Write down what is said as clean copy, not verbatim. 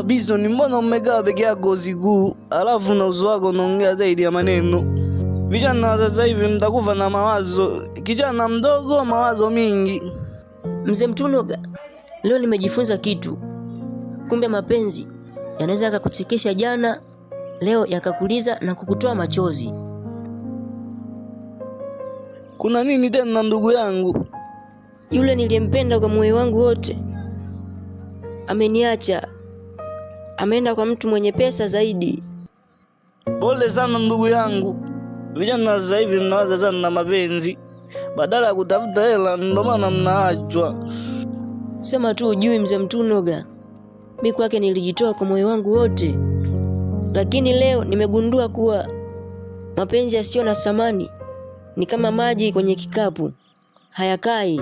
Bison, mbona umekaa peke yako siku, alafu na uso wako unaongea zaidi ya maneno? Vijana sasa hivi mtakufa na mawazo. Kijana mdogo mawazo mingi. Mzee Mtunoga, leo nimejifunza kitu. Kumbe mapenzi yanaweza yakakuchekesha jana, leo yakakuliza na kukutoa machozi. Kuna nini tena ndugu yangu? Yule niliyempenda kwa moyo wangu wote ameniacha. Ameenda kwa mtu mwenye pesa zaidi. Pole sana ndugu yangu. Vijana sasa hivi mnawaza sana na mapenzi badala ya kutafuta hela, ndio maana mnaachwa. Sema tu ujui Mzee Mtunoga, mimi kwake nilijitoa kwa moyo wangu wote, lakini leo nimegundua kuwa mapenzi yasiyo na thamani ni kama maji kwenye kikapu, hayakai.